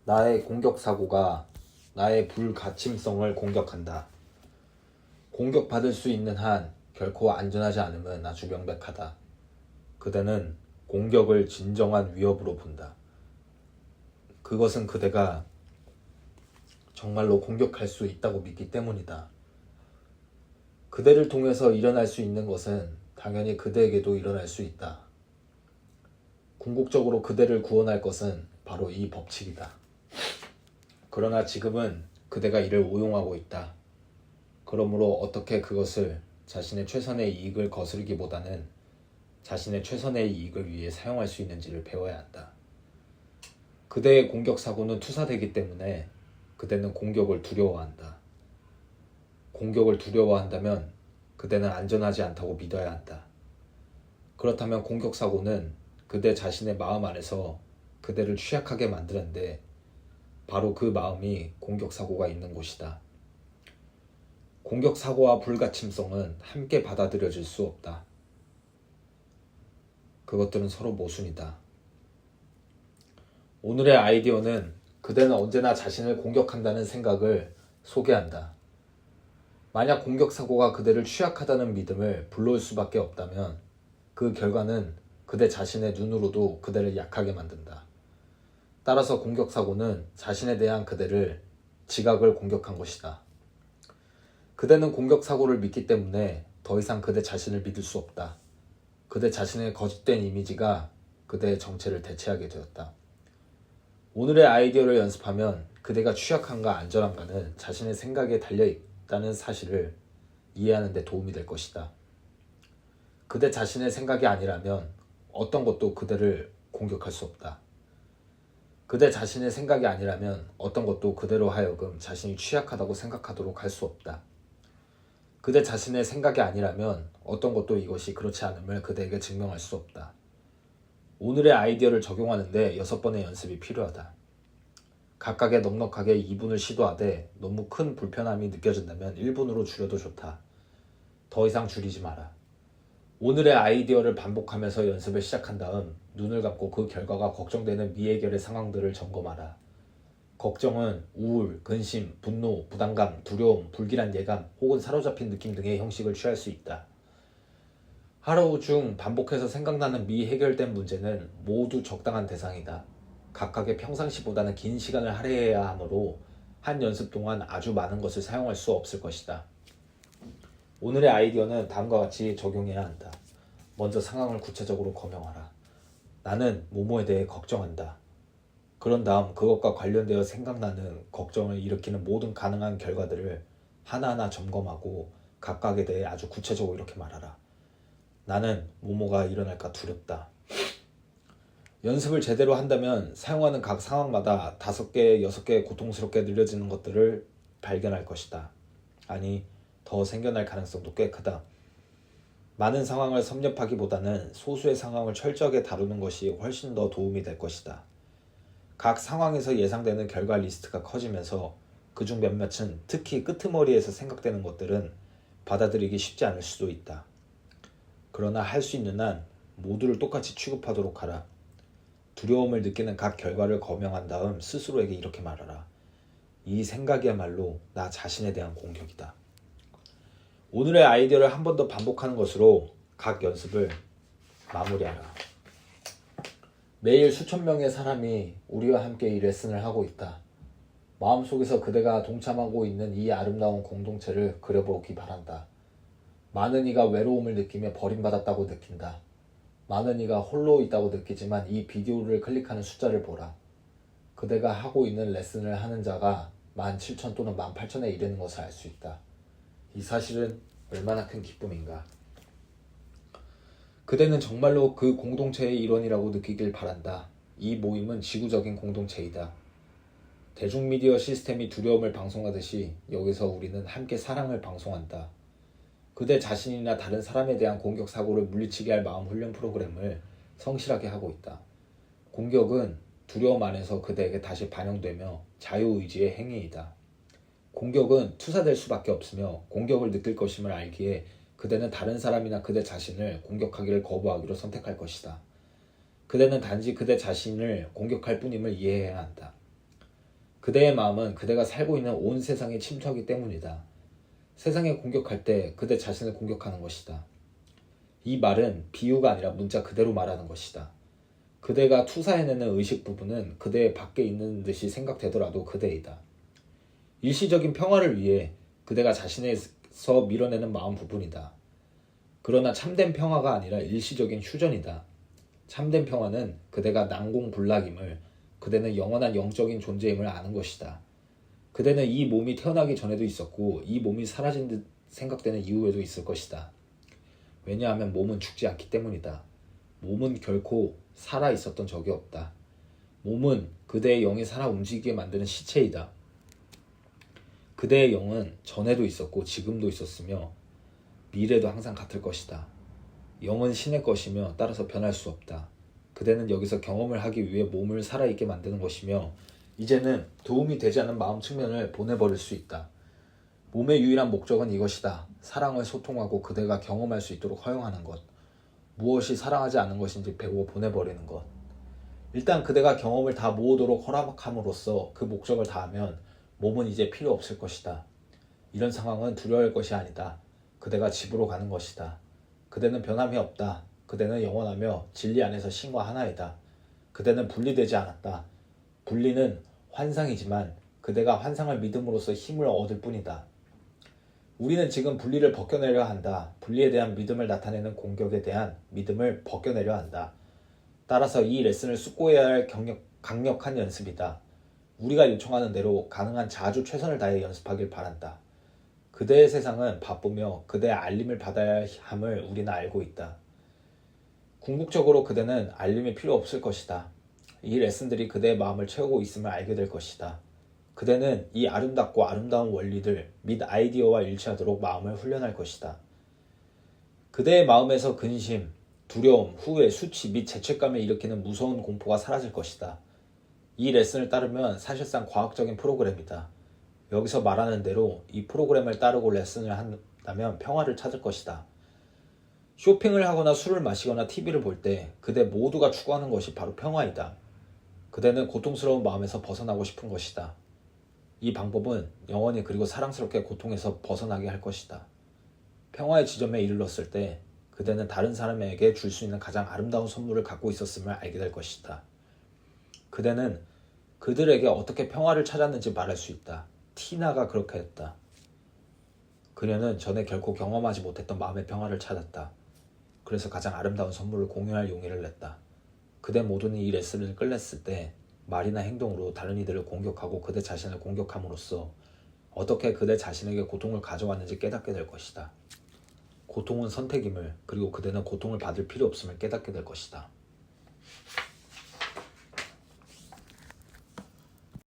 나의 공격 사고가 나의 불가침성을 공격한다. 공격받을 수 있는 한 결코 안전하지 않음은 아주 명백하다. 그대는 공격을 진정한 위협으로 본다. 그것은 그대가 정말로 공격할 수 있다고 믿기 때문이다. 그대를 통해서 일어날 수 있는 것은 당연히 그대에게도 일어날 수 있다. 궁극적으로 그대를 구원할 것은 바로 이 법칙이다. 그러나 지금은 그대가 이를 오용하고 있다. 그러므로 어떻게 그것을 자신의 최선의 이익을 거스르기보다는 자신의 최선의 이익을 위해 사용할 수 있는지를 배워야 한다. 그대의 공격 사고는 투사되기 때문에 그대는 공격을 두려워한다. 공격을 두려워한다면 그대는 안전하지 않다고 믿어야 한다. 그렇다면 공격 사고는 그대 자신의 마음 안에서 그대를 취약하게 만드는데 바로 그 마음이 공격 사고가 있는 곳이다. 공격 사고와 불가침성은 함께 받아들여질 수 없다. 그것들은 서로 모순이다. 오늘의 아이디어는 그대는 언제나 자신을 공격한다는 생각을 소개한다. 만약 공격 사고가 그대를 취약하다는 믿음을 불러올 수밖에 없다면 그 결과는 그대 자신의 눈으로도 그대를 약하게 만든다. 따라서 공격 사고는 자신에 대한 그대를 지각을 공격한 것이다. 그대는 공격 사고를 믿기 때문에 더 이상 그대 자신을 믿을 수 없다. 그대 자신의 거짓된 이미지가 그대의 정체를 대체하게 되었다. 오늘의 아이디어를 연습하면 그대가 취약한가 안전한가는 자신의 생각에 달려있다는 사실을 이해하는 데 도움이 될 것이다. 그대 자신의 생각이 아니라면 어떤 것도 그대를 공격할 수 없다. 그대 자신의 생각이 아니라면 어떤 것도 그대로 하여금 자신이 취약하다고 생각하도록 할 수 없다. 그대 자신의 생각이 아니라면 어떤 것도 이것이 그렇지 않음을 그대에게 증명할 수 없다. 오늘의 아이디어를 적용하는데 6번의 연습이 필요하다. 각각의 넉넉하게 2분을 시도하되 너무 큰 불편함이 느껴진다면 1분으로 줄여도 좋다. 더 이상 줄이지 마라. 오늘의 아이디어를 반복하면서 연습을 시작한 다음 눈을 감고 그 결과가 걱정되는 미해결의 상황들을 점검하라. 걱정은 우울, 근심, 분노, 부담감, 두려움, 불길한 예감 혹은 사로잡힌 느낌 등의 형식을 취할 수 있다. 하루 중 반복해서 생각나는 미해결된 문제는 모두 적당한 대상이다. 각각의 평상시보다는 긴 시간을 할애해야 하므로 한 연습 동안 아주 많은 것을 사용할 수 없을 것이다. 오늘의 아이디어는 다음과 같이 적용해야 한다. 먼저 상황을 구체적으로 검명하라. 나는 뭐뭐에 대해 걱정한다. 그런 다음 그것과 관련되어 생각나는 걱정을 일으키는 모든 가능한 결과들을 하나하나 점검하고 각각에 대해 아주 구체적으로 이렇게 말하라. 나는 뭐뭐가 일어날까 두렵다. 연습을 제대로 한다면 사용하는 각 상황마다 5개, 6개 고통스럽게 느려지는 것들을 발견할 것이다. 아니, 더 생겨날 가능성도 꽤 크다. 많은 상황을 섭렵하기보다는 소수의 상황을 철저하게 다루는 것이 훨씬 더 도움이 될 것이다. 각 상황에서 예상되는 결과 리스트가 커지면서 그중 몇몇은 특히 끄트머리에서 생각되는 것들은 받아들이기 쉽지 않을 수도 있다. 그러나 할 수 있는 한 모두를 똑같이 취급하도록 하라. 두려움을 느끼는 각 결과를 검명한 다음 스스로에게 이렇게 말하라. 이 생각이야말로 나 자신에 대한 공격이다. 오늘의 아이디어를 한 번 더 반복하는 것으로 각 연습을 마무리하라. 매일 수천 명의 사람이 우리와 함께 이 레슨을 하고 있다. 마음속에서 그대가 동참하고 있는 이 아름다운 공동체를 그려보기 바란다. 많은 이가 외로움을 느끼며 버림받았다고 느낀다. 많은 이가 홀로 있다고 느끼지만 이 비디오를 클릭하는 숫자를 보라. 그대가 하고 있는 레슨을 하는 자가 17,000 또는 18,000에 이르는 것을 알 수 있다. 이 사실은 얼마나 큰 기쁨인가. 그대는 정말로 그 공동체의 일원이라고 느끼길 바란다. 이 모임은 지구적인 공동체이다. 대중미디어 시스템이 두려움을 방송하듯이 여기서 우리는 함께 사랑을 방송한다. 그대 자신이나 다른 사람에 대한 공격 사고를 물리치게 할 마음 훈련 프로그램을 성실하게 하고 있다. 공격은 두려움 안에서 그대에게 다시 반영되며 자유의지의 행위이다. 공격은 투사될 수밖에 없으며 공격을 느낄 것임을 알기에 그대는 다른 사람이나 그대 자신을 공격하기를 거부하기로 선택할 것이다. 그대는 단지 그대 자신을 공격할 뿐임을 이해해야 한다. 그대의 마음은 그대가 살고 있는 온 세상에 침투하기 때문이다. 세상에 공격할 때 그대 자신을 공격하는 것이다. 이 말은 비유가 아니라 문자 그대로 말하는 것이다. 그대가 투사해내는 의식 부분은 그대의 밖에 있는 듯이 생각되더라도 그대이다. 일시적인 평화를 위해 그대가 자신에서 밀어내는 마음 부분이다. 그러나 참된 평화가 아니라 일시적인 휴전이다. 참된 평화는 그대가 난공불락임을, 그대는 영원한 영적인 존재임을 아는 것이다. 그대는 이 몸이 태어나기 전에도 있었고 이 몸이 사라진 듯 생각되는 이후에도 있을 것이다. 왜냐하면 몸은 죽지 않기 때문이다. 몸은 결코 살아 있었던 적이 없다. 몸은 그대의 영이 살아 움직이게 만드는 시체이다. 그대의 영은 전에도 있었고 지금도 있었으며 미래도 항상 같을 것이다. 영은 신의 것이며 따라서 변할 수 없다. 그대는 여기서 경험을 하기 위해 몸을 살아있게 만드는 것이며 이제는 도움이 되지 않는 마음 측면을 보내버릴 수 있다. 몸의 유일한 목적은 이것이다. 사랑을 소통하고 그대가 경험할 수 있도록 허용하는 것. 무엇이 사랑하지 않는 것인지 배워 보내버리는 것. 일단 그대가 경험을 다 모으도록 허락함으로써 그 목적을 다하면 몸은 이제 필요 없을 것이다. 이런 상황은 두려워할 것이 아니다. 그대가 집으로 가는 것이다. 그대는 변함이 없다. 그대는 영원하며 진리 안에서 신과 하나이다. 그대는 분리되지 않았다. 분리는 환상이지만 그대가 환상을 믿음으로써 힘을 얻을 뿐이다. 우리는 지금 분리를 벗겨내려 한다. 분리에 대한 믿음을 나타내는 공격에 대한 믿음을 벗겨내려 한다. 따라서 이 레슨을 숙고해야 할 강력한 연습이다. 우리가 요청하는 대로 가능한 자주 최선을 다해 연습하길 바란다. 그대의 세상은 바쁘며 그대의 알림을 받아야 함을 우리는 알고 있다. 궁극적으로 그대는 알림이 필요 없을 것이다. 이 레슨들이 그대의 마음을 채우고 있음을 알게 될 것이다. 그대는 이 아름답고 아름다운 원리들 및 아이디어와 일치하도록 마음을 훈련할 것이다. 그대의 마음에서 근심, 두려움, 후회, 수치 및 죄책감을 일으키는 무서운 공포가 사라질 것이다. 이 레슨을 따르면 사실상 과학적인 프로그램이다. 여기서 말하는 대로 이 프로그램을 따르고 레슨을 한다면 평화를 찾을 것이다. 쇼핑을 하거나 술을 마시거나 TV를 볼 때 그대 모두가 추구하는 것이 바로 평화이다. 그대는 고통스러운 마음에서 벗어나고 싶은 것이다. 이 방법은 영원히 그리고 사랑스럽게 고통에서 벗어나게 할 것이다. 평화의 지점에 이르렀을 때 그대는 다른 사람에게 줄 수 있는 가장 아름다운 선물을 갖고 있었음을 알게 될 것이다. 그대는 그들에게 어떻게 평화를 찾았는지 말할 수 있다. 티나가 그렇게 했다. 그녀는 전에 결코 경험하지 못했던 마음의 평화를 찾았다. 그래서 가장 아름다운 선물을 공유할 용기를 냈다. 그대 모두는 이 레슨을 끝냈을 때 말이나 행동으로 다른 이들을 공격하고 그대 자신을 공격함으로써 어떻게 그대 자신에게 고통을 가져왔는지 깨닫게 될 것이다. 고통은 선택임을, 그리고 그대는 고통을 받을 필요 없음을 깨닫게 될 것이다.